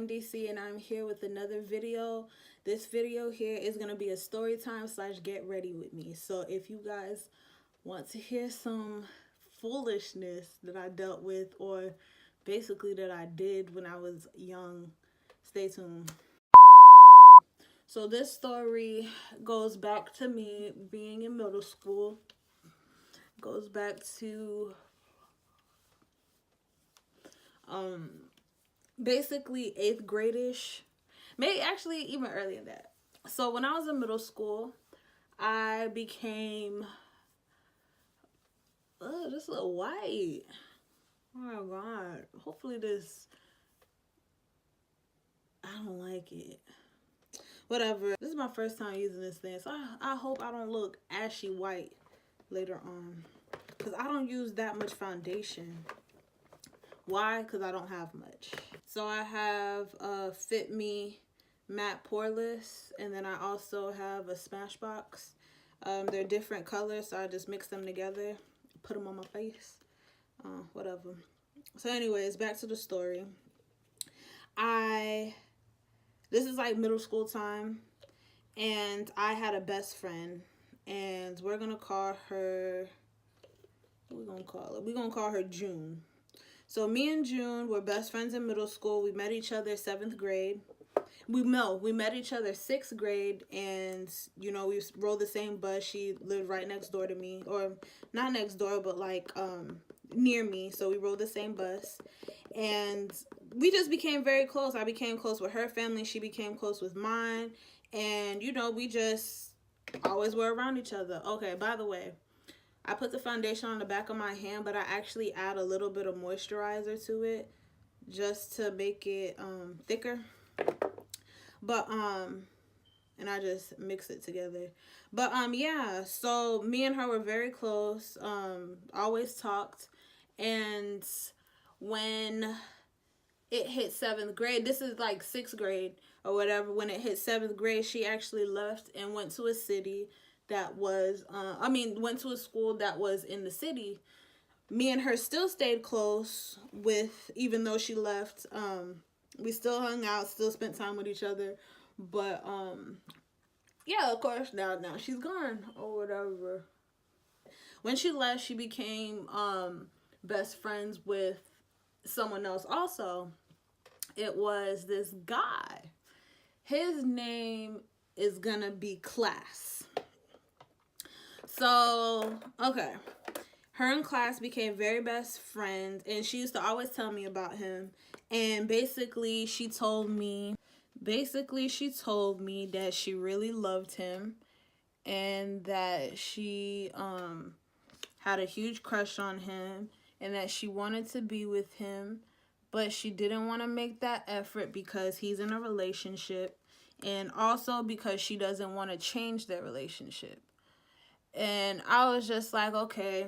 DC, and I'm here with another video. This video here is going to be a story time / get ready with me. So if you guys want to hear some foolishness that I dealt with, or basically that I did when I was young, stay tuned. So this story goes back to me being in middle school. Goes back to basically 8th grade-ish, maybe actually even earlier than that. So when I was in middle school, I became this a little white. Oh my god, hopefully this, I don't like it, whatever. This is my first time using this thing, so I hope I don't look ashy white later on, because I don't use that much foundation. Why? Because I don't have much. So I have a Fit Me Matte Poreless, and then I also have a Smashbox. They're different colors, so I just mix them together, put them on my face, whatever. So anyways, back to the story. This is like middle school time, and I had a best friend, and we're gonna call her, what we gonna call her? We're gonna call her June. So me and June were best friends in middle school. We met each other 7th grade. We met each other 6th grade, and you know, we rode the same bus. She lived right next door to me, or not next door, but like near me. So we rode the same bus, and we just became very close. I became close with her family. She became close with mine, and you know, we just always were around each other. Okay, by the way, I put the foundation on the back of my hand, but I actually add a little bit of moisturizer to it just to make it thicker. But and I just mix it together. But yeah, so me and her were very close. Always talked. And when it hit 7th grade, this is like 6th grade or whatever, when it hit 7th grade, she actually left and went to a city that was, went to a school that was in the city. Me and her still stayed close with, even though she left. We still hung out, still spent time with each other. But, yeah, of course, now she's gone or whatever. When she left, she became, best friends with someone else also. It was this guy. His name is gonna be Class. So, okay. Her and Class became very best friends, and she used to always tell me about him. And basically, she told me that she really loved him, and that she had a huge crush on him, and that she wanted to be with him, but she didn't want to make that effort because he's in a relationship, and also because she doesn't want to change their relationship. And I was just like, okay,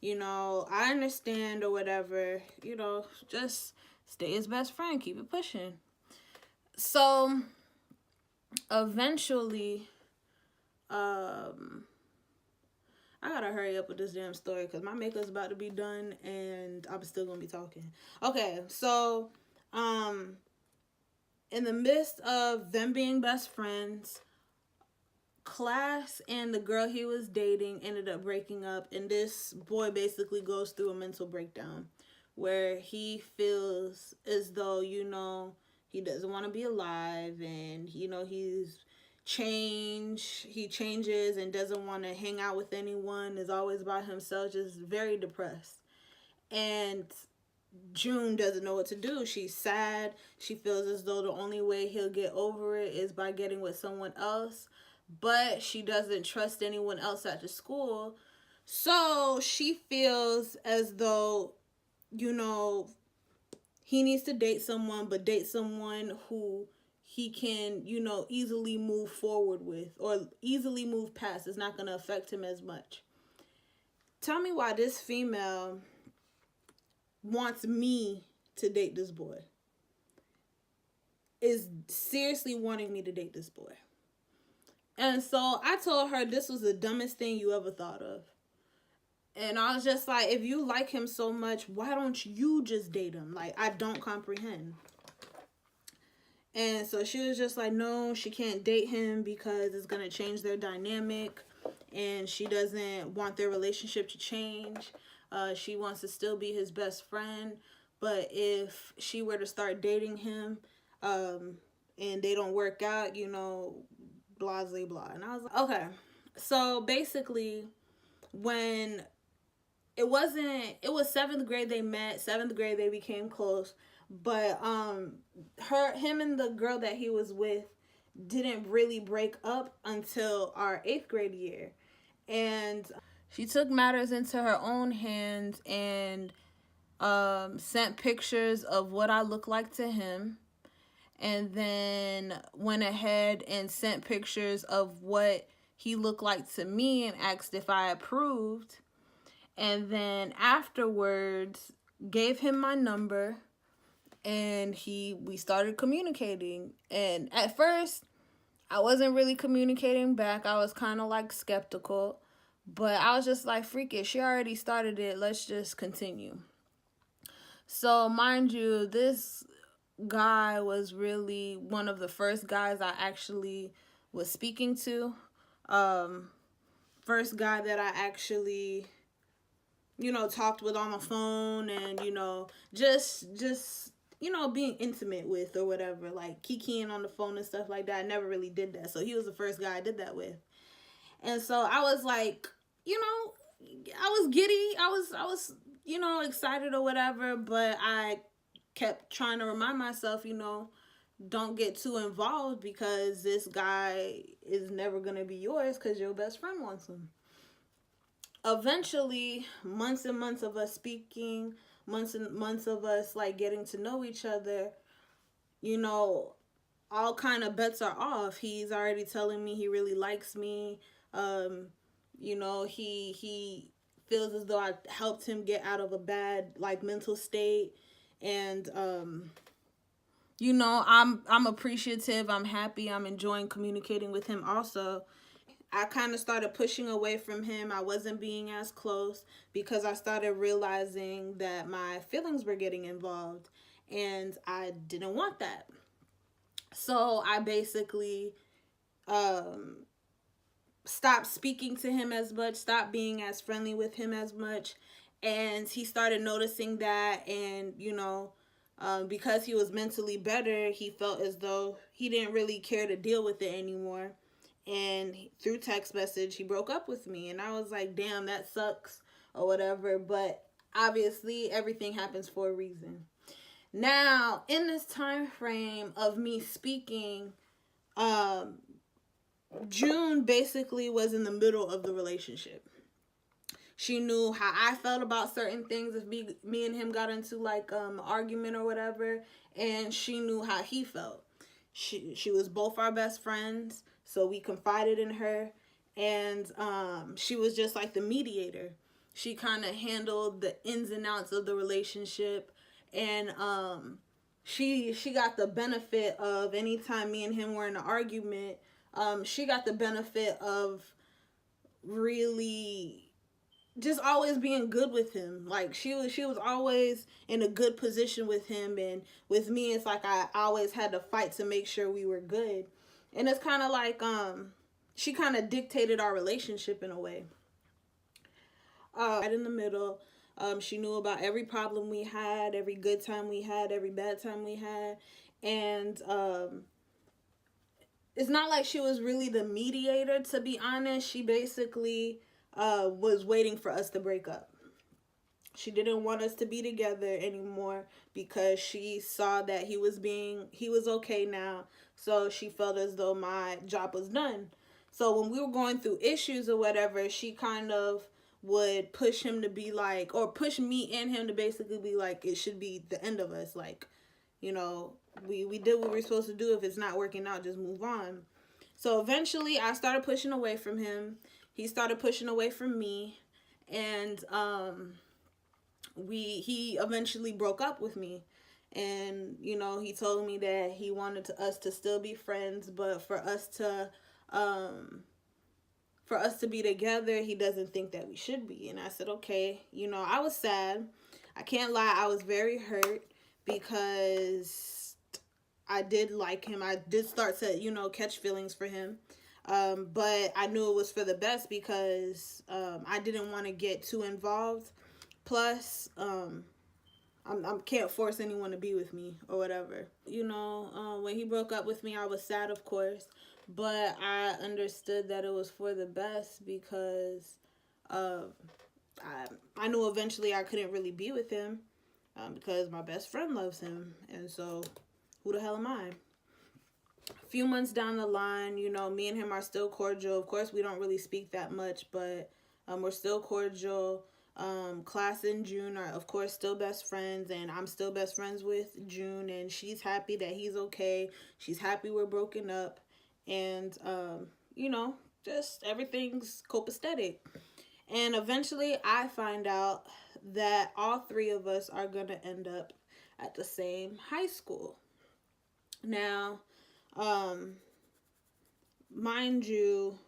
you know, I understand or whatever, you know, just stay his best friend, keep it pushing. So eventually, I gotta hurry up with this damn story because my makeup's about to be done and I'm still gonna be talking. Okay, so in the midst of them being best friends, Class and the girl he was dating ended up breaking up, and this boy basically goes through a mental breakdown where he feels as though, you know, he doesn't want to be alive, and you know, he changes and doesn't want to hang out with anyone, is always by himself, just very depressed. And June doesn't know what to do. She's sad. She feels as though the only way he'll get over it is by getting with someone else. But she doesn't trust anyone else at the school. So she feels as though, you know, he needs to date someone, but date someone who he can, you know, easily move forward with or easily move past. It's not going to affect him as much. Tell me why this female wants me to date this boy. Is seriously wanting me to date this boy. And so I told her this was the dumbest thing you ever thought of. And I was just like, if you like him so much, why don't you just date him? Like, I don't comprehend. And so she was just like, no, she can't date him because it's going to change their dynamic. And she doesn't want their relationship to change. She wants to still be his best friend. But if she were to start dating him and they don't work out, you know, blah, blah, blah. And I was like, okay. So basically, when it was seventh grade they met, seventh grade they became close, but him and the girl that he was with didn't really break up until our eighth grade year. And she took matters into her own hands and sent pictures of what I look like to him, and then went ahead and sent pictures of what he looked like to me and asked if I approved. And then afterwards gave him my number, and we started communicating. And at first I wasn't really communicating back. I was kind of like skeptical, but I was just like, freak it, she already started it, let's just continue. So mind you, this guy was really one of the first guys I actually was speaking to. First guy that I actually, you know, talked with on the phone, and, you know, just you know, being intimate with or whatever, like kikiing on the phone and stuff like that. I never really did that. So he was the first guy I did that with. And so I was like, you know, I was giddy. I was, you know, excited or whatever, but I kept trying to remind myself, you know, don't get too involved because this guy is never going to be yours because your best friend wants him. Eventually, months and months of us speaking, months and months of us like getting to know each other, you know, all kind of bets are off. He's already telling me he really likes me. You know, he feels as though I helped him get out of a bad like mental state. And you know, I'm appreciative, I'm happy, I'm enjoying communicating with him also. I kind of started pushing away from him. I wasn't being as close because I started realizing that my feelings were getting involved, and I didn't want that. So I basically stopped speaking to him as much, stopped being as friendly with him as much. And he started noticing that, and, you know, because he was mentally better, he felt as though he didn't really care to deal with it anymore. And through text message, he broke up with me. And I was like, damn, that sucks or whatever. But obviously, everything happens for a reason. Now, in this time frame of me speaking, June basically was in the middle of the relationship. She knew how I felt about certain things if me and him got into like argument or whatever, and she knew how he felt. She was both our best friends, so we confided in her, and she was just like the mediator. She kind of handled the ins and outs of the relationship, and she got the benefit of anytime me and him were in an argument. She got the benefit of really just always being good with him. Like she was always in a good position with him, and with me it's like I always had to fight to make sure we were good. And it's kind of like she kind of dictated our relationship in a way. Right in the middle. She knew about every problem we had, every good time we had, every bad time we had. And it's not like she was really the mediator, to be honest. She basically was waiting for us to break up. She didn't want us to be together anymore because she saw that he was okay now. So she felt as though my job was done. So when we were going through issues or whatever, she kind of would push him to be like, or push me and him to basically be like, it should be the end of us. Like, you know, we did what we were supposed to do. If it's not working out, just move on. So eventually I started pushing away from him. He started pushing away from me. And he eventually broke up with me. And, you know, he told me that he wanted us to still be friends, but for us to be together, he doesn't think that we should be. And I said, okay. You know, I was sad. I can't lie. I was very hurt because I did like him. I did start to, catch feelings for him. But I knew it was for the best because I didn't want to get too involved. Plus, I can't force anyone to be with me or whatever. When he broke up with me, I was sad, of course, but I understood that it was for the best because uh, I knew eventually I couldn't really be with him because my best friend loves him, and so who the hell am I? A few months down the line, me and him are still cordial. Of course, we don't really speak that much, but we're still cordial. Class in June are, of course, still best friends, and I'm still best friends with June, and she's happy that he's okay. She's happy we're broken up, and, just everything's copacetic. And eventually, I find out that all three of us are going to end up at the same high school. Now, mind you,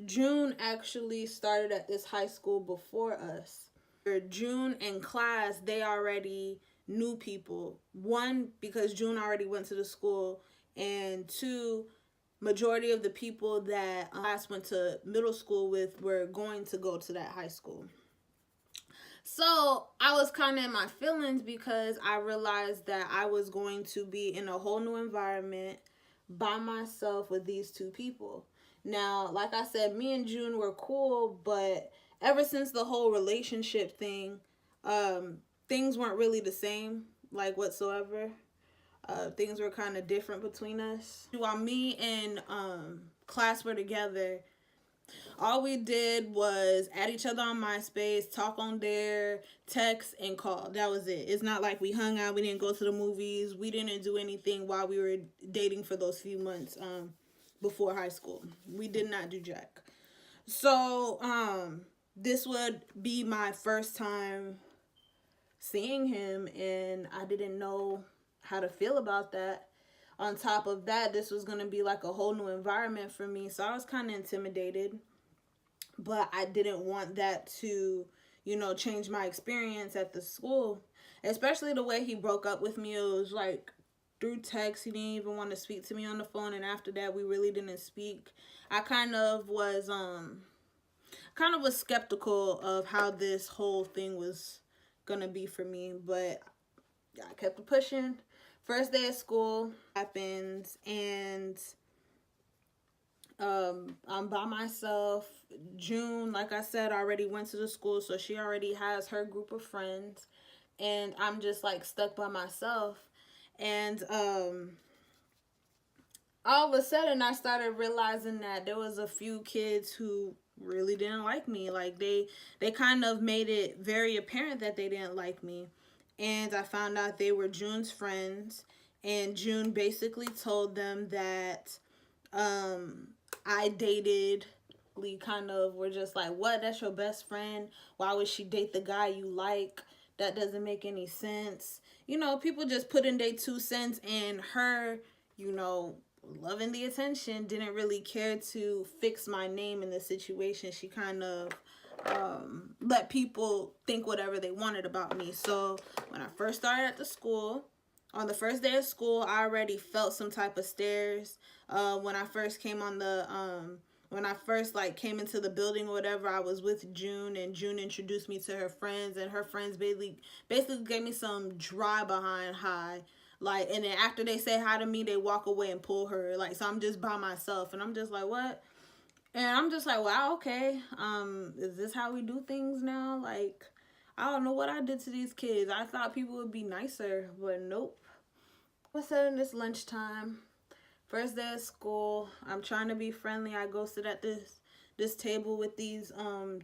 June actually started at this high school before us. For June in class, they already knew people. One, because June already went to the school, and two, majority of the people that class went to middle school with were going to go to that high school. So I was kind of in my feelings because I realized that I was going to be in a whole new environment by myself with these two people. Now, like I said, me and June were cool, but ever since the whole relationship thing, things weren't really the same, like whatsoever. Things were kind of different between us. While me and class were together, all we did was add each other on MySpace, talk on there, text, and call. That was it. It's not like we hung out. We didn't go to the movies. We didn't do anything while we were dating for those few months before high school. We did not do jack. So this would be my first time seeing him, and I didn't know how to feel about that. On top of that, this was going to be like a whole new environment for me, so I was kind of intimidated. But I didn't want that to, change my experience at the school. Especially the way he broke up with me. It was like through text. He didn't even want to speak to me on the phone. And after that, we really didn't speak. I kind of was skeptical of how this whole thing was going to be for me. But I kept it pushing. First day of school happens, and I'm by myself. June, like I said, already went to the school, so she already has her group of friends, and I'm just like stuck by myself. And all of a sudden I started realizing that there was a few kids who really didn't like me. Like they kind of made it very apparent that they didn't like me. And I found out they were June's friends, and June basically told them that I dated, kind of were just like, what, that's your best friend? Why would she date the guy you like? That doesn't make any sense. People just put in their 2 cents, and her, loving the attention, didn't really care to fix my name in the situation. She kind of let people think whatever they wanted about me. So when I first started at the school, on the first day of school, I already felt some type of stares. When I first came on the when I first came into the building or whatever, I was with June, and June introduced me to her friends, and her friends basically gave me some dry behind hi. And then after they say hi to me, they walk away and pull her. So I'm just by myself, and I'm just like, what? And I'm just like, wow, okay. Is this how we do things now? I don't know what I did to these kids. I thought people would be nicer, but nope. All of a sudden, it's lunchtime. First day of school. I'm trying to be friendly. I go sit at this table with these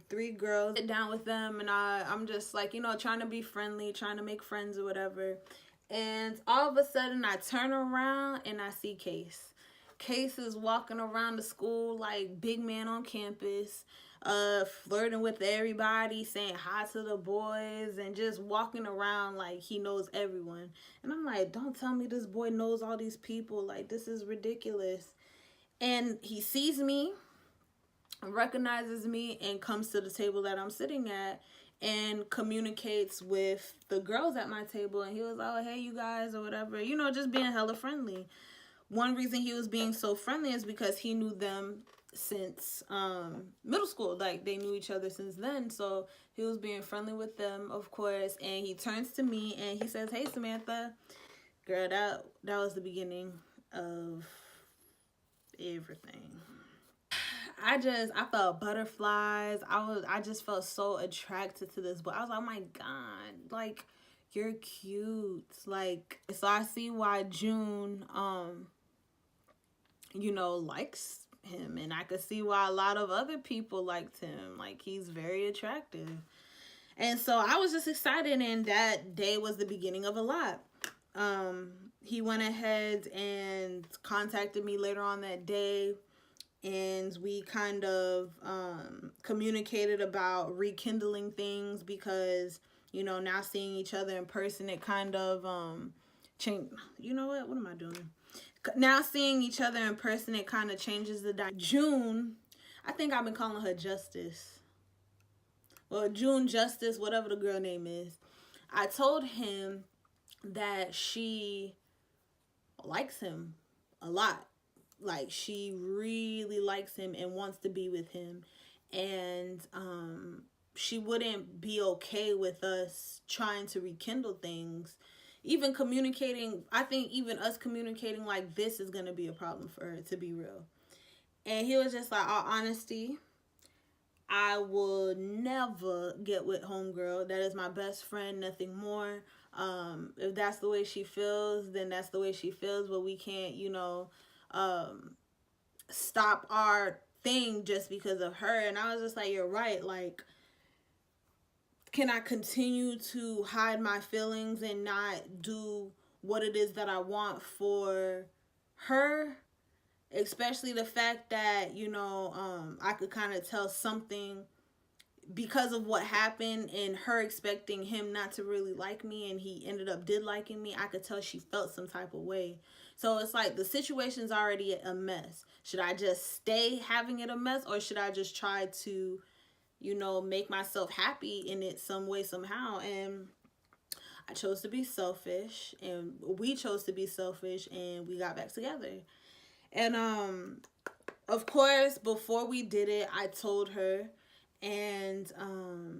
3 girls. Sit down with them, and I'm just trying to be friendly, trying to make friends or whatever. And all of a sudden, I turn around and I see Case. Case is walking around the school like big man on campus, flirting with everybody, saying hi to the boys, and just walking around like he knows everyone. And I'm like, don't tell me this boy knows all these people. This is ridiculous. And he sees me, recognizes me, and comes to the table that I'm sitting at. and communicates with the girls at my table. And he was like, oh, hey, you guys, or whatever, you know, just being hella friendly. One reason he was being so friendly is because he knew them since middle school. Like, they knew each other since then. So he was being friendly with them, of course. And he turns to me and he says, hey, Samantha. Girl, that was the beginning of everything. I felt butterflies. I just felt so attracted to this boy. I was like, oh my God, like, you're cute. Like, so I see why June likes him, and I could see why a lot of other people liked him. Like, he's very attractive. And so I was just excited, and that day was the beginning of a lot. He went ahead and contacted me later on that day, and we kind of communicated about rekindling things because, now seeing each other in person, it kind of changed. You know what am I doing? Now seeing each other in person, it kind of changes the June, I think I've been calling her Justice. Well, June Justice, whatever the girl name is. I told him that she likes him a lot. Like, she really likes him and wants to be with him. And she wouldn't be okay with us trying to rekindle things. Even communicating, I think even us communicating like this is going to be a problem for her, to be real. And he was just like, all honesty, I will never get with homegirl. That is my best friend, nothing more. If that's the way she feels, then that's the way she feels. But we can't, stop our thing just because of her. And I was just like, you're right. Like, can I continue to hide my feelings and not do what it is that I want for her? Especially the fact that, I could kind of tell something because of what happened and her expecting him not to really like me, and he ended up did liking me. I could tell she felt some type of way. So it's like the situation's already a mess. Should I just stay having it a mess, or should I just try to, make myself happy in it some way, somehow? And I chose to be selfish, and we chose to be selfish, and we got back together. And of course, before we did it, I told her, and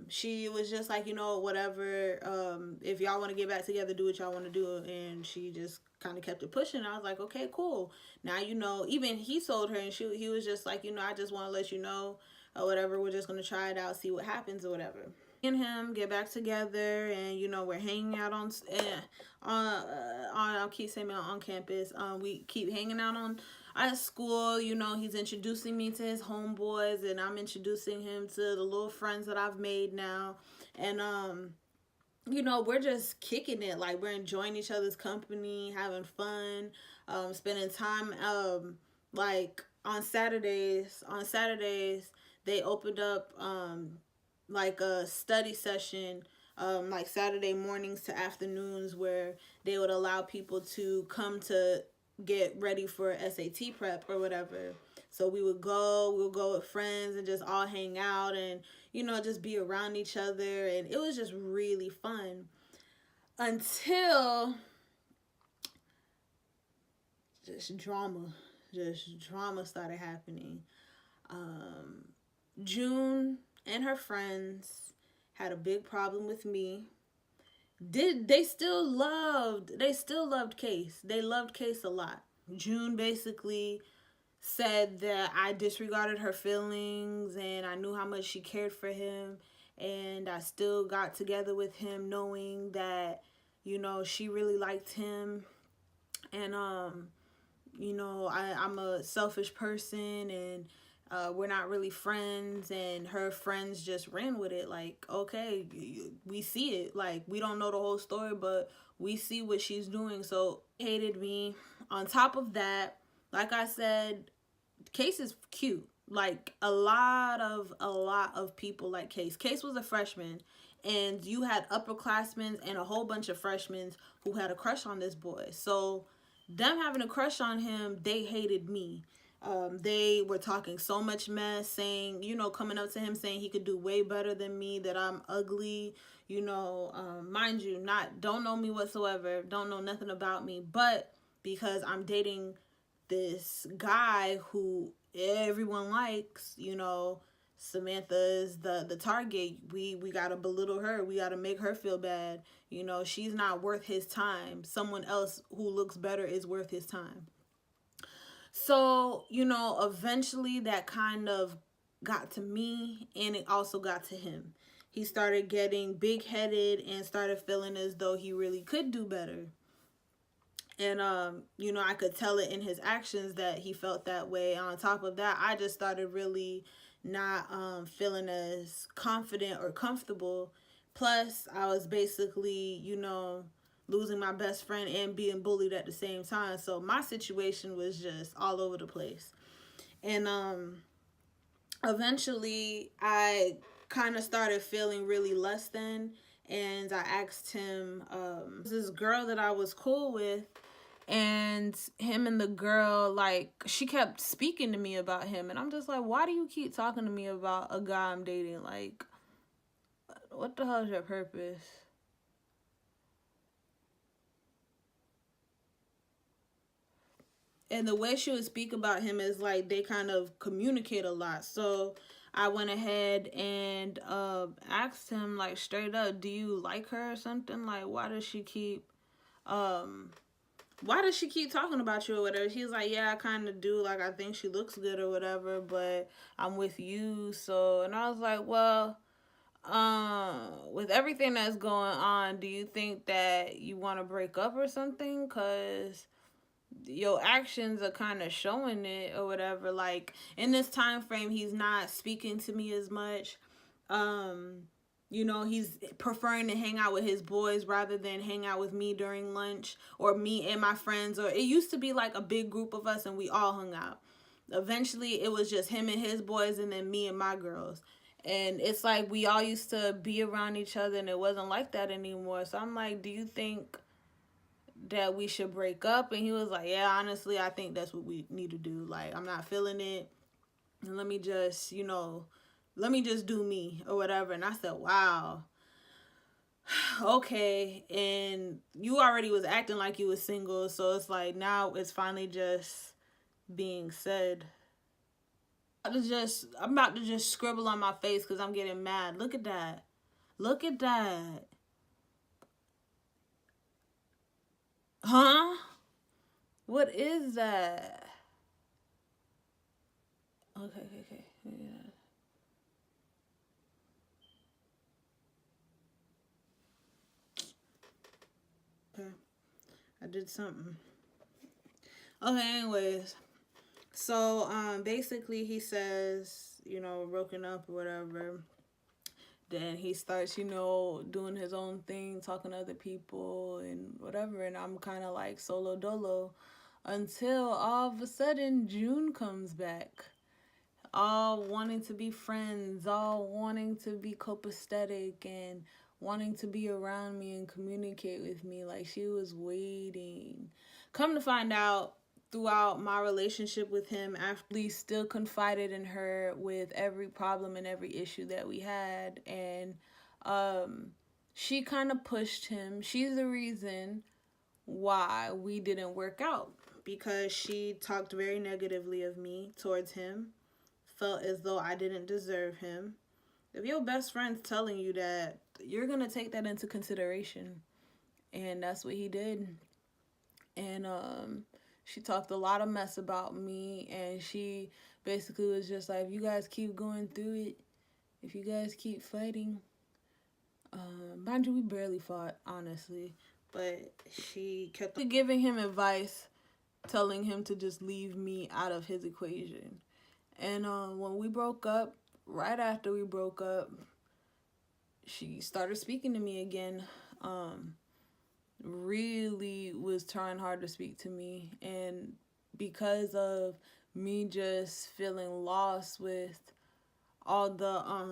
she was just like, whatever, if y'all want to get back together, do what y'all want to do. And she just kind of kept it pushing. I was like, okay, cool. Now, even he told her, and he was just like, I just want to let you know, or whatever, we're just going to try it out, see what happens, or whatever. And him get back together, and we're hanging out on I'll keep saying on campus. We keep hanging out at school. He's introducing me to his homeboys, and I'm introducing him to the little friends that I've made now. And we're just kicking it. Like, we're enjoying each other's company, having fun, spending time. Like, on Saturdays they opened up like a study session, like Saturday mornings to afternoons, where they would allow people to come to get ready for SAT prep or whatever. So we'll go with friends and just all hang out and, just be around each other. And it was just really fun until just drama started happening. June and her friends had a big problem with me. They still loved Case. They loved Case a lot. June basically said that I disregarded her feelings, and I knew how much she cared for him, and I still got together with him knowing that, she really liked him. And I'm a selfish person, and we're not really friends. And her friends just ran with it. Like, okay, we see it. Like, we don't know the whole story, but we see what she's doing. So hated me. On top of that, like I said, Case is cute. Like, a lot of people like Case. Case was a freshman, and you had upperclassmen and a whole bunch of freshmen who had a crush on this boy. So them having a crush on him, they hated me. They were talking so much mess, saying, coming up to him saying he could do way better than me, that I'm ugly, mind you, don't know me whatsoever, don't know nothing about me, but because I'm dating this guy who everyone likes, Samantha is the target. We gotta belittle her. We gotta make her feel bad. She's not worth his time. Someone else who looks better is worth his time. So, eventually that kind of got to me, and it also got to him. He started getting big headed and started feeling as though he really could do better. And, I could tell it in his actions that he felt that way. On top of that, I just started really not feeling as confident or comfortable. Plus, I was basically, losing my best friend and being bullied at the same time. So my situation was just all over the place. And eventually I kind of started feeling really less than, and I asked him, this girl that I was cool with, and him and the girl, like, she kept speaking to me about him, and I'm just like, why do you keep talking to me about a guy I'm dating? Like, what the hell is your purpose? And the way she would speak about him is like they kind of communicate a lot. So I went ahead and asked him, like, straight up, do you like her or something? Like, um why does she keep talking about you or whatever? She's like, yeah, I kind of do. Like, I think she looks good or whatever, but I'm with you. So, and I was like, well, with everything that's going on, do you think that you want to break up or something? Because your actions are kind of showing it or whatever. Like, in this time frame, he's not speaking to me as much. He's preferring to hang out with his boys rather than hang out with me during lunch, or me and my friends. Or it used to be like a big group of us and we all hung out. Eventually it was just him and his boys, and then me and my girls. And it's like we all used to be around each other, and it wasn't like that anymore. So I'm like, do you think that we should break up? And he was like, yeah, honestly, I think that's what we need to do. Like, I'm not feeling it, and let me just do me or whatever. And I said, wow, okay. And you already was acting like you was single, so it's like now it's finally just being said. I'm about to just scribble on my face because I'm getting mad. Look at that. Look at that. Huh? What is that? Okay. Yeah. Okay. I did something. Okay, anyways. So, basically he says, broken up or whatever. Then he starts, doing his own thing, talking to other people and whatever. And I'm kind of like solo dolo until all of a sudden June comes back. All wanting to be friends, all wanting to be copacetic and wanting to be around me and communicate with me. Like, she was waiting. Come to find out, throughout my relationship with him, I still confided in her with every problem and every issue that we had. And she kind of pushed him. She's the reason why we didn't work out, because she talked very negatively of me towards him, felt as though I didn't deserve him. If your best friend's telling you that, you're going to take that into consideration. And that's what he did. And she talked a lot of mess about me, and she basically was just like, if you guys keep going through it, if you guys keep fighting, mind you, we barely fought, honestly, but she kept giving him advice, telling him to just leave me out of his equation. And when we broke up, right after we broke up, she started speaking to me again. Really was trying hard to speak to me. And because of me just feeling lost with all the all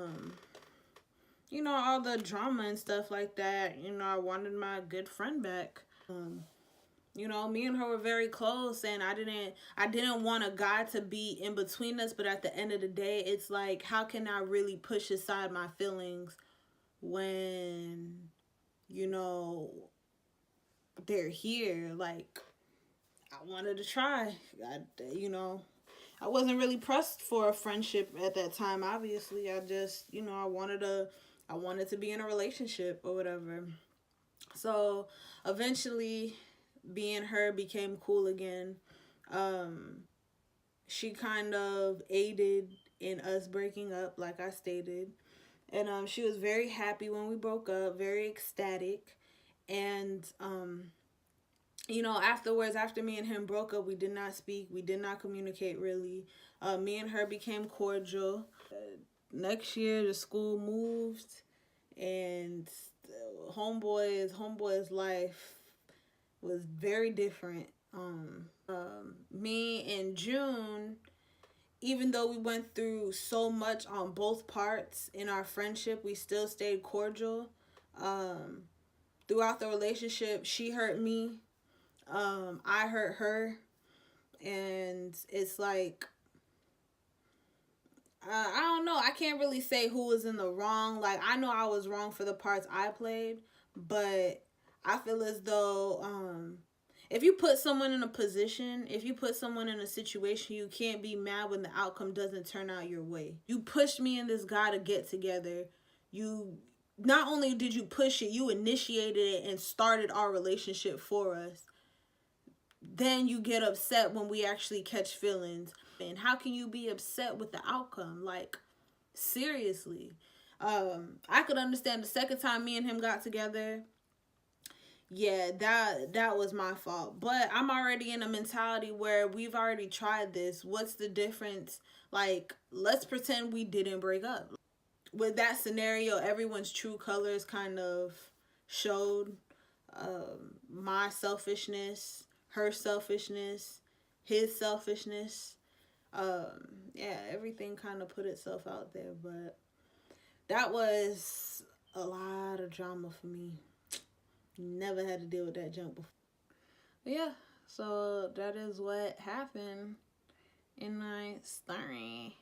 the drama and stuff like that, I wanted my good friend back. You know, me and her were very close, and I didn't want a guy to be in between us, but at the end of the day, it's like, how can I really push aside my feelings when, you know, they're here? Like, I wanted to try. I wasn't really pressed for a friendship at that time. Obviously, I just, I wanted to be in a relationship or whatever. So eventually, me and her became cool again. Um, she kind of aided in us breaking up, like I stated. And she was very happy when we broke up, very ecstatic. And, afterwards, after me and him broke up, we did not speak, we did not communicate really. Me and her became cordial. Next year, the school moved, and homeboy's life was very different. Me in June, even though we went through so much on both parts in our friendship, we still stayed cordial. Um, Throughout the relationship, she hurt me. I hurt her, and it's like, I don't know. I can't really say who was in the wrong. Like, I know I was wrong for the parts I played, but I feel as though if you put someone in a position, if you put someone in a situation, you can't be mad when the outcome doesn't turn out your way. You pushed me and this guy to get together. You not only did you push it, you initiated it and started our relationship for us. Then you get upset when we actually catch feelings. And how can you be upset with the outcome? Like, seriously. I could understand the second time me and him got together. Yeah, that was my fault. But I'm already in a mentality where we've already tried this. What's the difference? Like, let's pretend we didn't break up. With that scenario, everyone's true colors kind of showed. My selfishness, her selfishness, his selfishness. Yeah, everything kind of put itself out there, but that was a lot of drama for me. Never had to deal with that junk before. But yeah, so that is what happened in my story.